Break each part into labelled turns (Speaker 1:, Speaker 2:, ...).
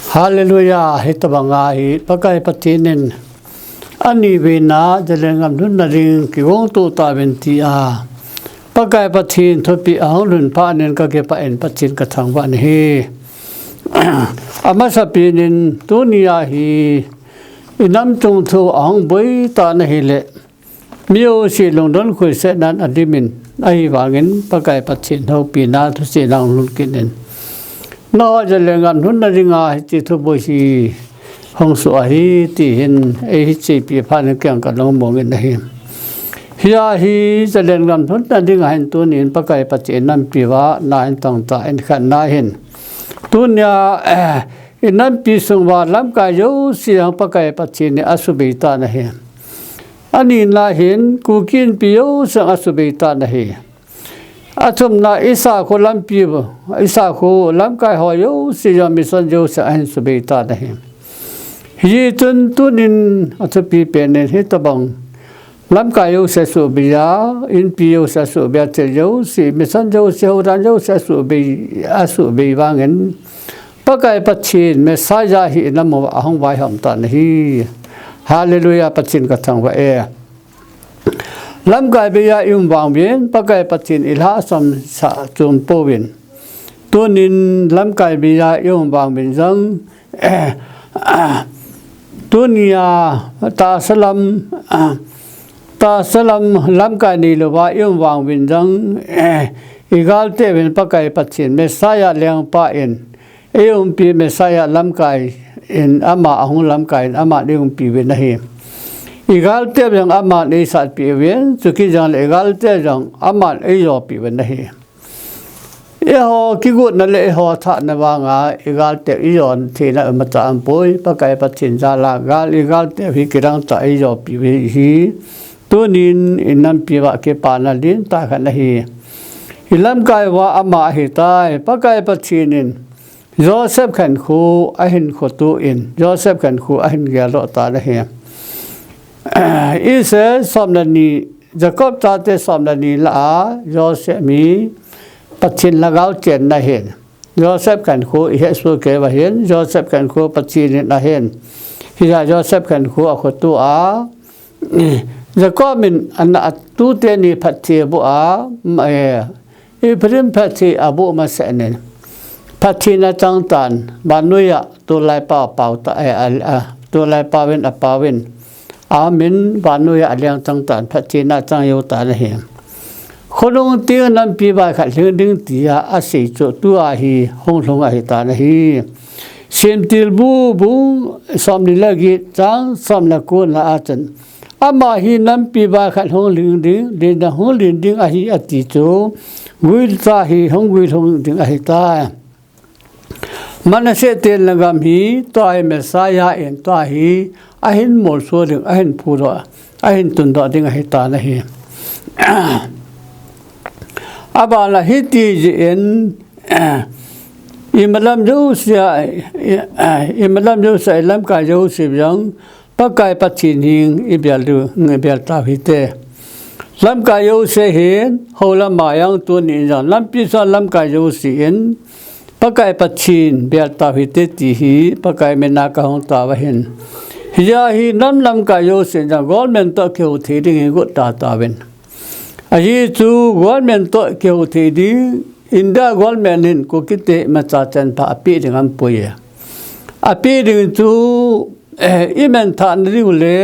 Speaker 1: Hallelujah hitabangai pakai patinin ani bina jalengam dunnaring kiwong tu ta benti a pakai patin thopi aulun panen ka ke pa en patin ka thangwa ni he amasapinin dunia hi inam tung thu ang boi ta na hele mio si longdon khoi se nan adimin ai wangin pakai patin ho pina thu si lang lun kinen no jalengam dunnaringa ti thu boi si hong su hi ti hin e chi pi phan kyang ka long mo ngin hi hiya hi jalengam dunnaringa hin tu nin pakai patin nam pi wa na in tang ta in khan na hin dunia inam pi sung wa lam ka yo si ang pakai patin ni asubita na hi ani na hin ku kin pi yo sang asubita na hi atum na isa ko lam pi isa ko lam kai ho yo si ya mi san yo sa an subita na hi hi tun tunin atupi pe ne hi tabang lam kai yo sa su bi ya in pi yo sa su bi te yo si mi san yo se ho ran yo sa su bi asu bi wangin pakai pachin me sa ya hi nam wa hong wai ham ta hi hallelujah pachin ka thang wa e lam kai be ya yum wang bien pakai pachin ilha sam sa chum powin tunin lam kai be ya yum wang bin jang dunia ta salam lam kai ni lo wa yum wang bin jang igal te ben pakai pachin me sa ya leng pa in eum pi me sa ya lam kai in ama ahung lam kai ama leum pi ben hi igal te jang ama nei sat pi wen chuki jang igal te jang ama ei yo pi ben hi e ho ki gut na le ho tha na wa nga igal te i yon thi na ma ta am poi pakai pachin ja la gal igal te hi kirang ta ei yo pi hi tunin inam pi wa ke pa na din ta khan hi ilam kai wa ama hi tai pakai pachinin Joseph khan khu ahin khotu in Joseph khan khu ahin ga lo ta la he ise somnani Jacob ta te somnani la Joseph mi pachin lagao chen na hen Joseph khan khu he su ke wa hen Joseph khan khu pachin na hen hi ja Joseph khan khu a khotu a Jacob min an tu te ni phathi bu a Ibrahim phathi abu ma se ne phathi na chang tan banuya tu lai pa pau ta tu lai pa wen amin banuya alyang chang tan phathi na chang yo ta la he kholong ti nam pi ba kha ding ti a sei chu tu a hi hong long a hi ta la hi sim til bu som ni la gi chang som la ko la a chen ama hi nam pi ba kha hong ling ding de na hong ling ding a hi ati chu wil ta hi hong wil hong ding a hi ta manase tel lagam hi to ai mesaya en to hi ahin mol so ding ahin puro ahin tun do ding a hi ta na hi abala hi ti en imalam jo sia lam ka jo si yang pakai pachin hing ibyal du ngebyal ta hi te lam ka yo se hen hola mayang tu ni jang lam pi sa lam ka yo si en pakai pachin byal ta hi te ti hi pakai mena ka hong ta wa hen hiya hi lam ka yo se jang government to ke u thi ding go ta wen ahi chu government to ke u thi ding inda government hin ko kite ma cha chan pa api ding am po ye api ding chu imen tha ni le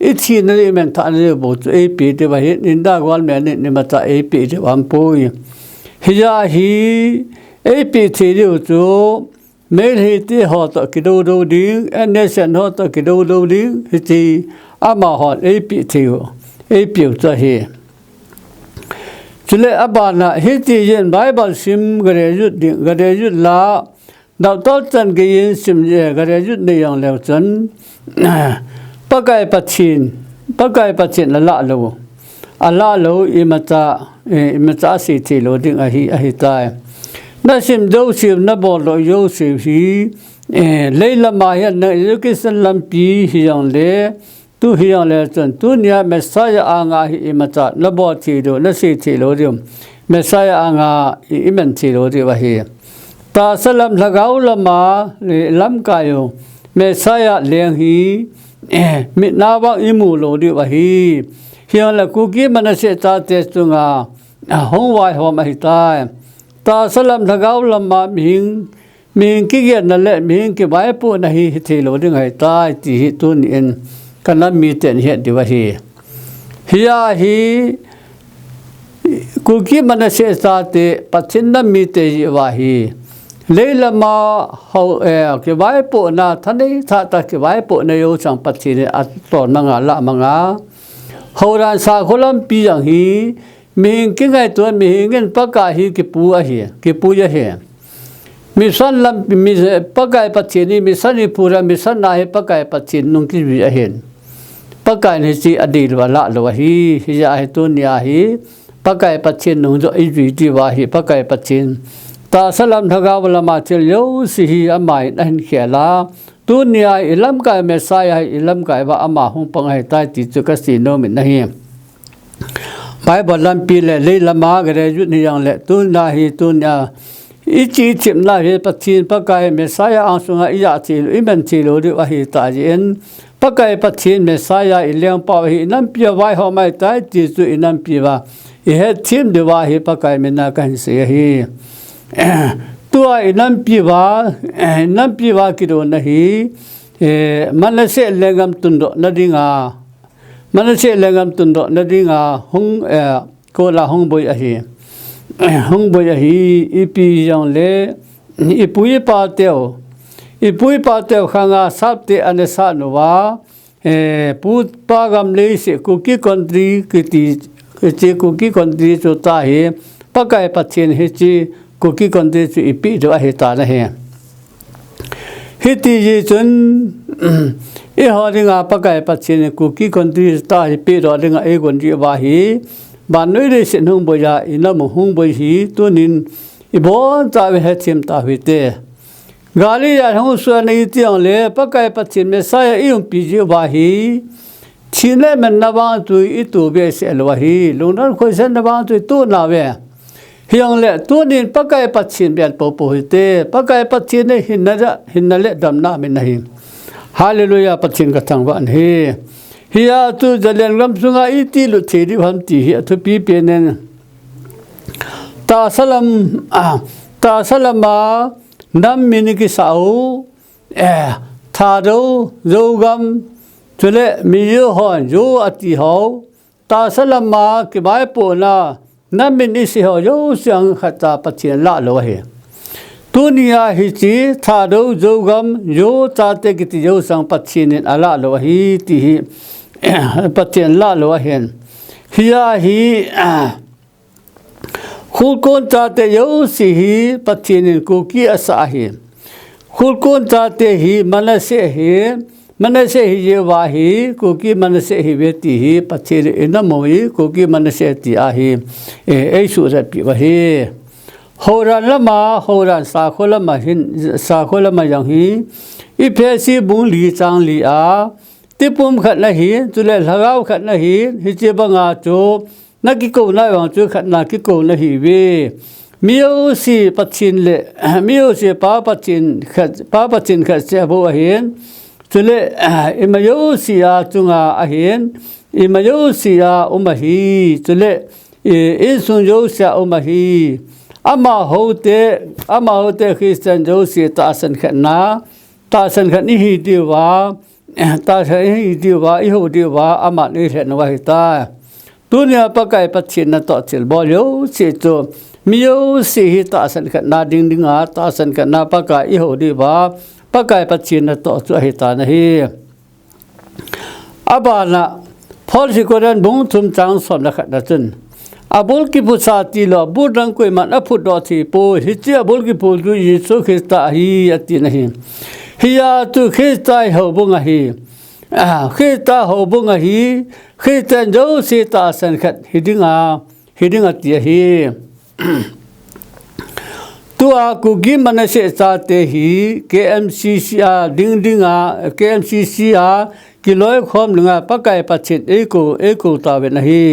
Speaker 1: ichi na imen tha ni bo chu ap de ba hin inda government ni ma cha ap de am po ye hiya hi ap thi ri chu mail hi ti ho to ki do ding nation ho to ki do ding hi ama ho ap thi ap chu hi chule abana hi ti yen bible sim gare yut la đạo tốt chân cái yên sim je gare yut ne yang leo chân pakai pachin la lo imata si ti lo ding a hi tai na sim do sim na bo lo yo sim hi leila ma ya na education lam pi hi yang le tu hi yang le chân tu nia messiah anga hi imata na bo ti do na si ti lo dim messiah anga imen ti lo di wa hi ตาสลัมละกาวละมาเลลัมกายโเมสายะเลียงฮีมินาวังอิมูโลดิวะฮีเฮียละกุกีมันเสตาเตสุงาหงวายหอมหิตายตาสลัมละกาวละมามิงกิเกนั่นแหละมิงกิไว้ปูนะฮีเทโลดิงให้ตายติหิตุนอินกันนั้นมีเต็นเฮ็ดดิวะฮีฮิยาฮีกุกีมันเสตาเตปัจฉินนั้นมีเตยวะฮีเลยละมาเขากิไว้ปูนะท่านนี้ถ้าตะกิไว้ปูนะโยสังปัจฉินอัตตอนมังละมังาเขารันสาคนลำปีอย่างฮีมิงกิไงตัวมิงเงินปากกาฮีกิปูอะฮีกิปูยะฮีมิสันลำมิปากกาปัจฉินมิสันนิพูระมิสันนาฮีปากกาปัจฉินนุ่งกิวิอะฮีปากกานี่สิอดีตวะละละวะฮีฮิยาฮีตุนยาฮีปากกาปัจฉินนุ่งจะอิวิติวะฮีปากกาปัจฉินตาสลัมทกาวลมาเจริญสิฮีอามายนั่นเขียลาตุนยาอิลัมกายเมสายอิลัมกายว่าอามาหงปังให้ตายติจุกสีโนมินนะฮีไปบอลลัมปีเลยละมากระยุนี่ยังเละตุนยาฮีตุนยาอิจิจิมนาฮีปัจฉินปะกายเมสายอังสุงอิยาจิลอิมันจิโลดิวะฮีตาจินปะกายปัจฉินเมสายอิเลียงปาวฮีนัมปีวายหอมายตายติจุอินัมปีวาอิเฮทิมดิวาฮีปะกายเมนากันเสียฮีตัวนัมปีวากิโดนะฮีมันเสเลงามตุนโดนะดิงามันเสเลงามตุนโดนะดิงาหงโกลาหงบอยอะฮีหงบอยอะฮีอีปียังเลอีปุยปาเตวขางาซับเตอันสาโนวาปูปากามเลสิคุกิคอนทรีกิติจิคุกิคอนทรีโจตาฮีปะกายปัจฉินฮิจิกุกีคนที่สุอิปิดว่าเหตุอะไรฮิติจิจนอีหอดิงาปะกายปัจฉินกุกีคนที่ตาฮิปิดอดิงาเอคนที่ว่าฮีบ้านนู้นได้สินหงบอยาอินามุหงบอยฮีตัวนินอีบอนตาเวหชิมตาวิเตกาลียาหงส่วนในที่อังเลปะกายปัจฉินเมสายอียงปีจิว่าฮีชินเลมันนบางตุยอีตัวเบสเอลวาฮีลุงนั้นคนเส้นนบางตุยตัวนาเวเฮียงเล่ตัวนี้ปากกายปัจฉินเบียนปูปูหิเตปากกายปัจฉินเนี่ยหินนั่นเล่ดำน้ำมินหิฮาเลลูยาปัจฉินกตังวันเฮียตุจะเลี้ยงลำสุงาอิติลุเทดิพันติเฮียทุปีเปียนตาสลัมมาน้ำมินิกิสาวทาดูโยกัมจุเลมีโยหอนโยอติหาวตาสลัมมากิบายปูนานั่นเป็นนิสิหอยเสียงขัดตาปัจเจียนละโลเหตัวนี้ฮิจิทาดูโจกัมโยตาเตกิติโยสังปัจเจียนอะละโลหิติหิปัจเจียนละโลเห็นฮิยาฮิขุลโกนตาเตโยสิหิปัจเจียนกุกีอาสาหิขุลโกนตาเตหิมันเสหิมันเสหิเยวาหิกุกีมันเสหิเวติหิปัจเจริอินามวิกุกีมันเสติอาหิเอสุระปิวะหิโหรันละมาโหรันสาโคละมาหินสาโคละมายังหิอิเพสีบุงลีจังลีอาติปุมขัดนะหิจุเลละกาวขัดนะหิฮิเจบังอาโจนักกิโกนาวังจุขัดนักกิโกนะหิเวมิโอสีปัจฉินเลมิโอสีปาปัจฉินขัดเสบวะหินจุเลอิมาโยสีอาจุงอาเห็นอิมาโยสีอาอุมาฮีจุเลอินสุนโยสีอาอุมาฮีอามาโฮเตคริสเตียนโยสีตาสันขันนาตาสันขันนี่ฮีดีว่าตาสันฮีดีว่าอิโฮดีว่าอามานี่เห็นว่าฮิตาตัวนี้ปากายปัจฉินต่อจิลบอลโยสีโจมิโยสีฮิตาสันขันนาดิ่งอาตาสันขันนาปากายอิโฮดีว่าปากายปัจฉินต่อจุหิตานะฮีอาบานะพอสิโกรันบุงทุมจังสมนักดัจนอาบุลกิปุสาติลบุรังกุยมันอพุดดอทีโปฮิจิอาบุลกิปุลุยิสุคริสตาฮีอตินะฮีฮิยาตุคริสตาเฮบุงฮีคริสตาเฮบุงฮีคริสตันโจสิตาสันขัดฮิดิงาติฮีตัวกุกิมันเสตาเตหีKMCCดิ่งKMCCกิโลคอมลงปากายปัจฉินเอโกตาเวนะฮี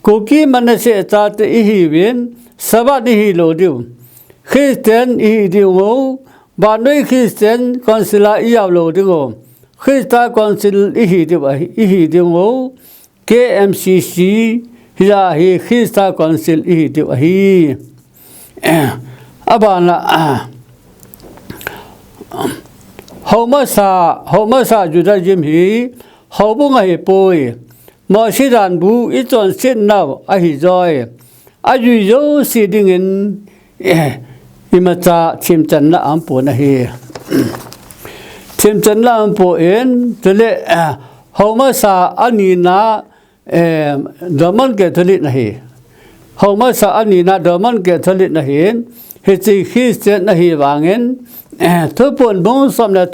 Speaker 1: กุกิมันเสตาเตอีฮีเวนสวัสดีโลดิว Christian i dingo ba noi Christian council i yaw lo dingo Christa council i dingo KMCC hila hi Christa council i dingo hi abana homa sa Judaism hi hobung hi poi mo si dan bu i chon sin now a hi joy a yu yo si dingin imata chimchan na ampo na hi chimchan na ampo en tele homa sa anina daman ke thali na hi homa sa anina daman ke thali na hi he chi Christian na hi wangen thupon bong som na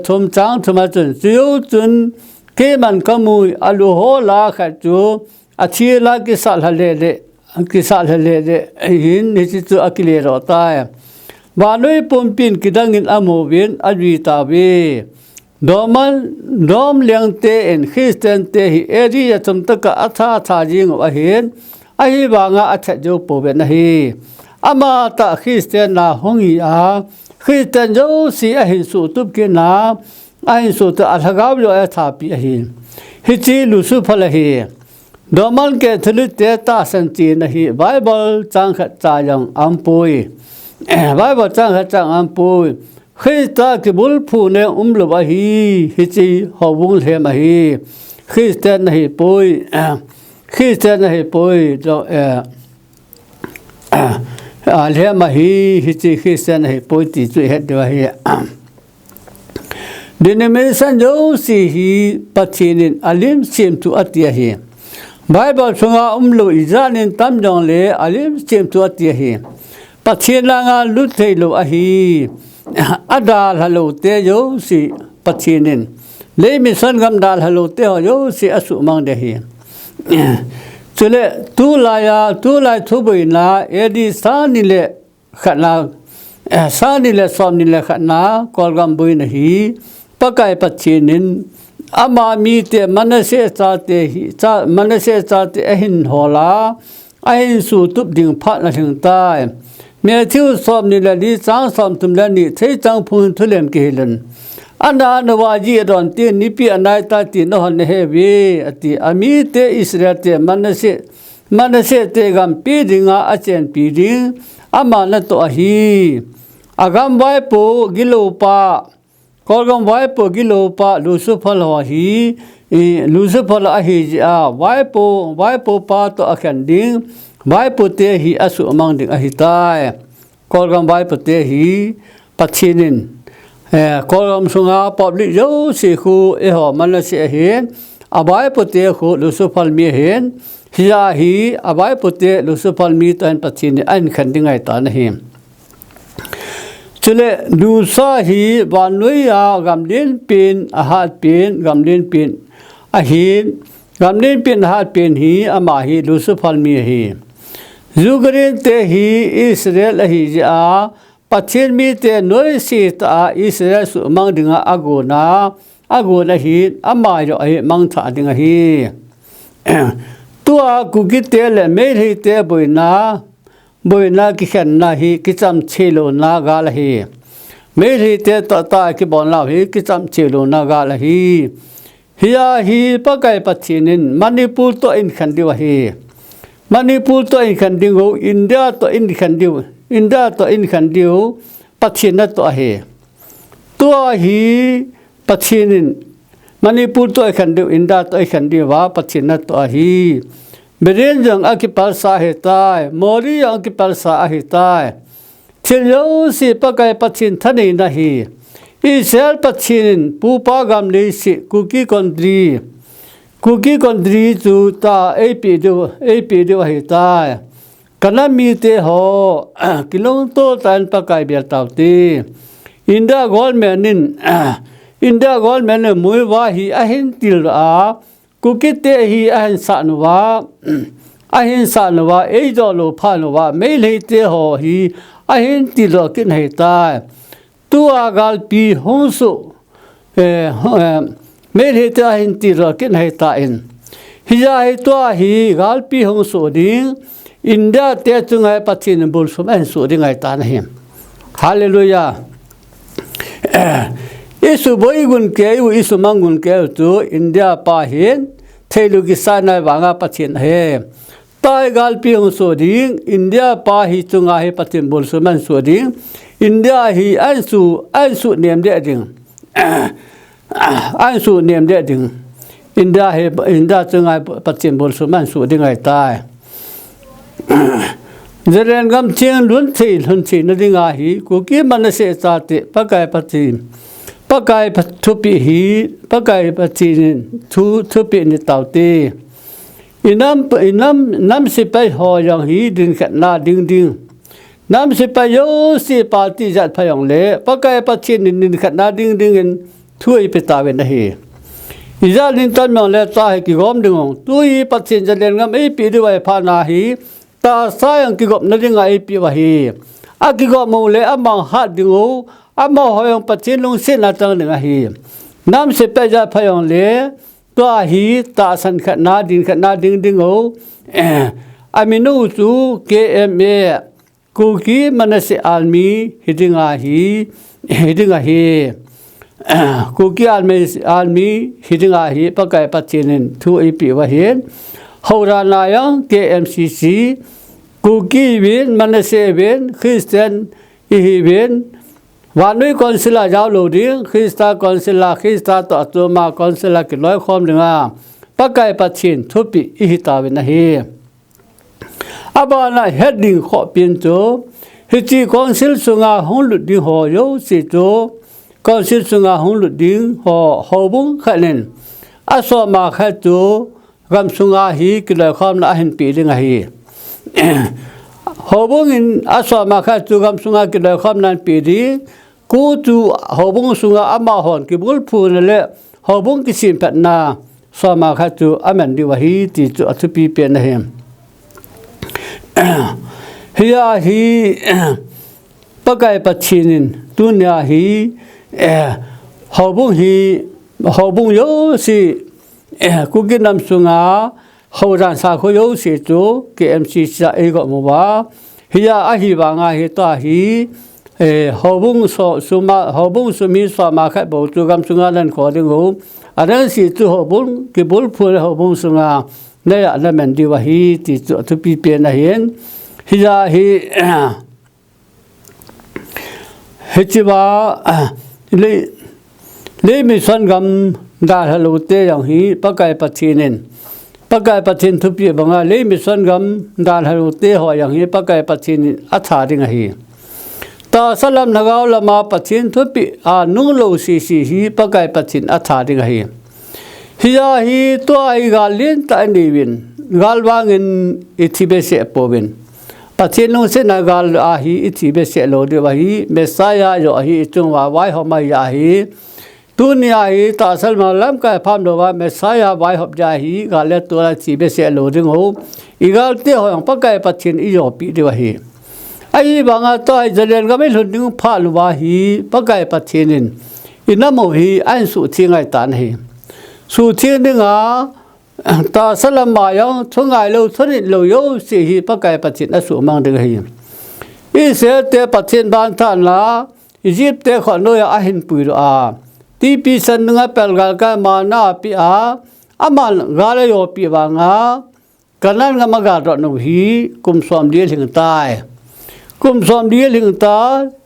Speaker 1: thum chang thuma chun chiu chun ke man kamui alu ho la kha chu achi la ki sal hale hin ni chu akile ro ta ba noi pompin kidangin amovin ajwi ta be dom leng te en Christian te hi area chum taka atha jing a hin a hi banga atha jo po be na hi ama ta Christian na hongi a Christian jo si a hin su tup ke na a hin su ta alhagaw lo a tha pi a hin hi chi lu su phala hi doman ke thulu te ta san chi na hi Bible chang khat cha yang ampui Bible chang khat chang ampui Christa ke bul phu ne lo ba hi chi ho bung le ma hi Christian na hi poi Christian na hi poi jo le ma hi chi Christian na hi poi ti chu het de hi denomination jo si hi pachinin alim sim tu atia hi Bible sunga lo izanin tam jong le alim sim tu atia hi pachina nga lu thei lo a hi adal halo te yo si pachinin le mission gam dal halo te yo si asu mang de hi chule tu lai thu boi na edi sa ni le khana sa ni le som ni le khana kolgam boi na hi pakai pachinin ama mi te manase cha te ahin hola ahin su tup ding phat na thing tai me thiu som ni la di chang som tum la ni thei chang phun thulem ke hilen ana nawa ji don ti ni pi anai ta ti no han he we ati ami te Israel te manase te gam pi dinga a chen pi ding ama na to hi agam vai po gilopa kolgam vai po gilopa lusufal ho hi lusufal a hi ja vai po pa to akhan ding vai po te hi asu amang ding a hi tai kolgam vai po te hi pachinin kolgam sunga public yo si khu e ho manase hen abai po te khu lusufal mi hen hiya hi abai po te lusufal mi tan pachin an khan ding ai ta na hi chule du sa hi banui ya gamlin pin ahat pin gamlin pin ahin gamlin pin ahat pin hi ama hi lusufal mi hi zugrin te hi Israel hi ja pachin mi te noi si ta Israel su mang dinga agona hi ama ro ai mang tha dinga hi tua kugite le me hi te boina ki khan na hi ki cham chelo na ga la hi me hi te ta ki bon la hi ki cham chelo na ga la hi hiya hi pakai pachinin Manipur to in khan diwa hi Manipur to in khan dingo India to in khan diu pachina to hi tua hi pachinin Manipur to khan diu India to khan diu wa pachina to hi Beren jang akipal sa hitai mori akipal sa hitai chilo si pakai pachin thani nahi Israel pachin pupa gam le si kuki kondri chu ta ap do hitai kanami te ho kilong to tan pakai ber tauti India government mui wa hi ahin til a kukite hi ahin sa nuwa ei do lo pha nuwa me le te ho hi ahin ti lo kin he ta tu agal pi honsu me le te ahin ti lo kin he ta in hi ja hi to hi gal pi honsu ding อินเดียเตจุงไงปัจจินบุลสมัยสุดยังไงตานะเห็นฮาเลลูยาอิสุบอยกุนเกยอิสุมังกุนเกยตัวอินเดียป่าเห็นเทลุกิสานในวางปัจจินเฮตายกาลปีองสุดิงอินเดียป่าหิจุงไงปัจจินบุลสมัยสุดิงอินเดียหิอันสุเนียมเดียดิงอันสุเนียมเดียดิงอินเดียจุงไงปัจจินบุลสมัยสุดิงไงตายเจริญกำเชียงล้วนที่นั่นง่ายกูกี้มันเสียใจปะไก่ปัจจินปะไก่ทุบปีปะไก่ปัจจินทุบปีนิตาวตีอิน้ำสิไปหอยังหีดินขัดนาดิงน้ำสิไปโยสิปาติจัดพยองเล่ปะไก่ปัจจินดินขัดนาดิงกันช่วยไปตาเวนให้อิจาลินตันมองเล่ตาให้กิกอมดึงตุยปัจจินเจริญกำปีด้วยพานาหีตาสายังกิกบนั่นยังไงปีวะฮีอากิกบมูเลอามังฮัดดิงูอามังหอยงปัจจินลุงเส้นนาตังหนึ่งฮีน้ำเสพจะพยองเลตัวฮีตาสันขนาดิงงูอามินูซูเกเอ็มเอกูกีมันเสอัลมีฮิดิงาฮีกูกีอัลมีฮิดิงาฮีปะไก่ปัจจินทูอีปีวะฮีฮาวรานายัง KMCC กูกี้วินมันเสวินคริสเตียนอีวินวันนี้คอนซิลาจ้าโลดิ้งคริสตาคอนซิลาต่อตัวมาคอนซิลากิร้อยคอมหนึ่งปะไก่ปัจจินทุปีอิหิตาวินะฮีอาบานาเฮดดิ้งขอเปลี่ยนตัวฮิจิคอนซิลสุงาหงลุดดิ้งหอโยสิตัวคอนซิลสุงาหงลุดดิ้งหอบุ้งขันนอาสมาขัดตัวกำสุงาฮีกิเลความน่าเห็นปีดึงฮีหอบุงินอาสวมาขัดจูกำสุงากิเลความนั้นปีดีกูจูหอบุงสุงาอามาหอนกิบุลพูนเละหอบุงกิสินเป็ดนาสวมาขัดจูอามันดีวะฮีติจูอัตุปีเปียนเฮมฮียาฮีปะไก่ปัจฉินินตุนยาฮีหอบุงโยสิกูกินน้ำสุงาเขาดันสาขยสิจู KMCC เองก็มัวฮียาอาฮีบางาฮีตาฮีเขาบุงสุมีสมาขัดบอกจูกำสุงานั่นขอดึงหูอันนั้นสิจูเขาบุงกิบุลพูดเขาบุงสุงาเนี่ยนั่นมันดีว่าฮีติจูทุปีเปลี่ยนเห็นฮียาฮีจิบาเลยมีส่วนกำดาฮัลโหลเตยังฮีปะไก่ปัจจินปะไก่ปัจจินทุปีบังอาเลยมีส่วนกำดาฮัลโหลเตหอยังฮีปะไก่ปัจจินอัฐาดิงฮีตาสลัมนกาวละมาปัจจินทุปีนุ่งโลซีฮีปะไก่ปัจจินอัฐาดิงฮีฮียาฮีตัวไอกาลินตานีวินกาลวางินอิทิเบเสปวินปัจจินลุงเสนกาลอาฮีอิทิเบเสโลดีวะฮีเมสายาโยฮีจุงวาไว้หอมายาฮีตุนยาฮีตาสลมาลัมกายพามโนวาเมสายาไว้หอบยาฮีกาเลตัวละทิเบเสโลดิงหูอีกาลเตหอยปะไก่ปัจจินอิโยปีดีวะฮีไอ้บางตัวไอ้เจริญก็ไม่หลุดดิ้งพาลวาฮีปะไก่ปัจจินินอินาโมฮีอันสุทิงไอตานฮีสุทิงดิงตาสลามมายังทุงไงเราทุนิเราโยสิฮีปะไก่ปัจจินอสุมังดิงฮีอิเสเตปัจจินบานทานละอียิปต์เตขอนอยอาหินปุยอาที่ปีสันงาเปลกาลกามานาปีอามันกาลโยปีบางกันนั้นก็มากาดนุฮีกุมสอมเดียลิงตายกุมสอมเดียลิงตา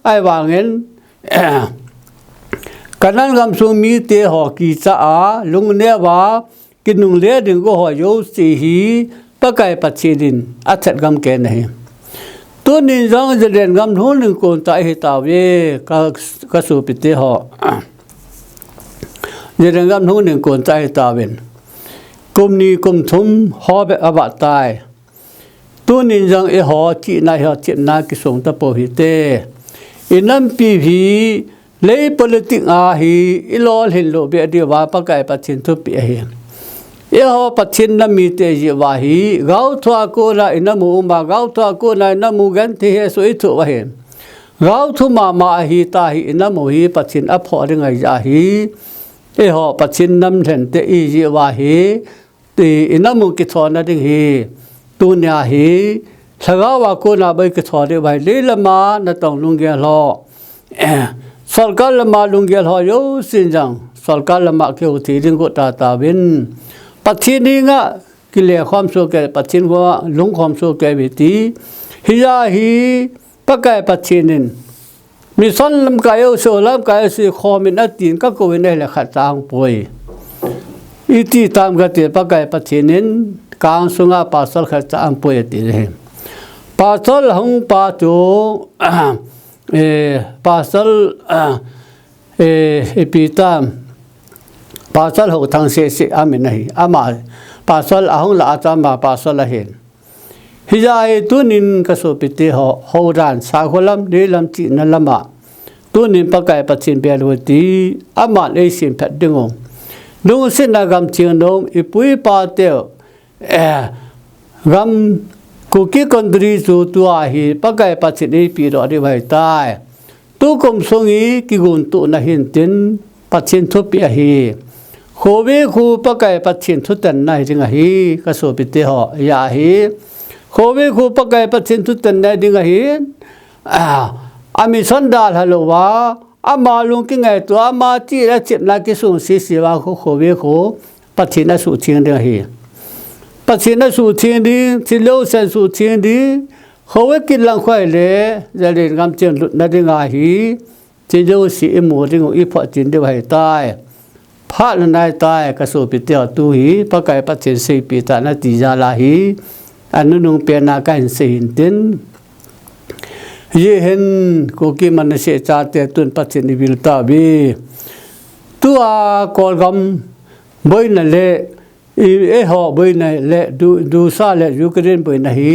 Speaker 1: ไอวางเงินกันนั้นกำสุมีเตหอกีจ้าลุงเนวากินนุงเลี้ยดึงก็หอยโยสีฮีปะไก่ปัจฉินอัศกำเกนให้ตัวนี้จังจะเรียนกำทุนหนึ่งคนตายเหตาเวก็สูปิเตหอจะเรียนกำทุนหนึ่งคนตายเหตาเวนกุมนี้กุมทุมหอแบบอบัตตายตัวนี้จังหอจีนายหอจีนากิสงตะโปหิเตอินัมปีพีเลยpolitik ahi ilol hinlo be diwa pakai pachin tu pi he ho pachin na mi te ji wa hi gau thwa ko la inamu ma gau thwa ko la inamu gan the he so I thu wa he gau thu ma hi ta hi inamu hi pachin a pho ri ngai ja hi ho pachin nam then te I ji wa hi ti inamu ki thona ding hi tu nya hi สกาวกูน่าไปกระทอดไปเลี้ยมานั่นต้องลุงเกลอสอลกัลมาลุงเกลออยู่สินจังสอลกัลมาเกี่ยวที่ดิงกุตาวินปัจจินิงะกิเลสความสุขแก่ปัจจินว่าลุงความสุขแก่วิธีฮิยาฮีปะไก่ปัจจินินมีสันลำกายโซลำกายสิคอมินอตินก็กูวินได้แหละขัดจางป่วยอีที่ตามกติปะไก่ปัจจินินกางสุงาปัสสลขัดจางป่วยติเลยปัสสลหงปัจจุปัสสลปีตามปัสสลหกทางเสียอามินให้อามาปัสสลหงละอาจารย์มาปัสสลเห็นฮิจาเอตุนินกสุปิติหอรานสาขลัมเดลัมจินัลมาตุนินปะไก่ปัจจินเปียรวตีอามาเลสินแพดดึงดูสินากรรมเชียงนมอิปุยปาเตลกรรมกุกิคนดรีสูตัวฮีปะไก่ปัจจินปีรอดีไว้ตายตุกมสงีกิกุนตุนหินตินปัจจินทุปีฮีโคเวคูปะไก่ปัจจินทุตันนายจึงฮีกสุปิติหอยาฮีโควิคูปะไก่ปัจจินทุตันได้ดิ่งหินอามิสันดาลฮัลโหลวะอามาลุงกิไงตัวอามาจีและจิตนักกิสุนสีวะโควิคูปัจจินสุทิงดิ่งหินปัจจินสุทิงดิ่งที่เลวเซนสุทิงดิ่งโควิกิลังควายเล่จะเรียนกำจัดนัดดิ่งหิที่เจ้าสีอิมูดิ่งอีพอจินดิ่งหิตายพระนายตายกสุปิเตียวตุหีปะไก่ปัจจินสีปิตานาติจาลาหีอันนู้นเปียนาการเสียนตินยี่เห็นกุกิมันเสียชาติตุนปัจจินิวิลตาบีตัวกอลกำบ่อยนั่นแหละหอบ่อยนั่นแหละดูซาเละยูเครนบ่อยนั่นฮี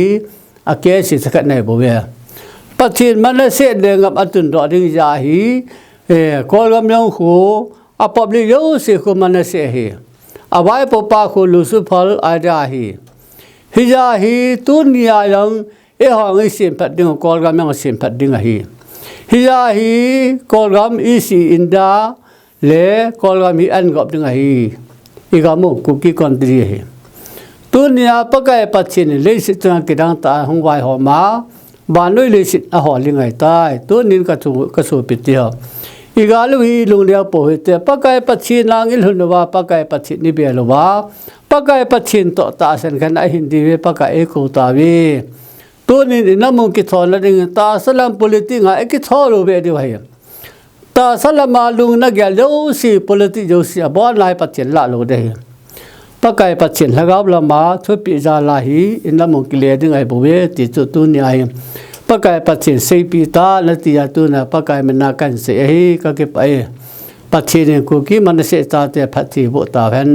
Speaker 1: อาเกสิสกัดในบ่เวียปัจจิมันเสียเดงกับอัตุนดอดิ้งยาฮีกอลกำยังหูอาปับลิโยสิคุมันเสียฮีอาไว้ปปาคุลุสุพอลอาดาฮีฮิจาฮีตุนยายังหางอิสิมพัดดิ่งกอลกามยังสิมพัดดิ่งฮีฮิจาฮีกอลกามอิสิอินดาเล่กอลกามฮีอันกับดิ่งฮีอีกามุกุกิคนดีฮีตุนยาปะไก่ปัจจินเลสิตนักดังตาหงไวหอมาบานด้วยเลสิตหอลิงไงตายตุนินกสูปิติฮอีกาลุฮีลุงเดียวโปหิตปะไก่ปัจจินลางอิลหุนวาปะไก่ปัจจินนิเบียลวาปะไก่ปัจจินโตตาเซนกันไอหินดีเวปะไก่เอกูตาวีตัวนี้น้ำมุกิทอนแล้วดิ่งตาสลัม politik ไอ้กิทอรูเบดีไว้ตาสลัมมาลุงนักยาโยสี politik โยสีบ้านลายปัจจินละโลเดปะไก่ปัจจินแล้วก็ละมาทุบปีจาลาฮีน้ำมุกิเลดิ่งไอ้บุเวติจุตุนี่ไอ้ปะไก่ปัจจินสีปีตาและตียาตุนะปะไก่มันนักกันเสียก็เก็บไปปัจจินกุกิมันเสียตาแต่พัดที่บุตาเห็น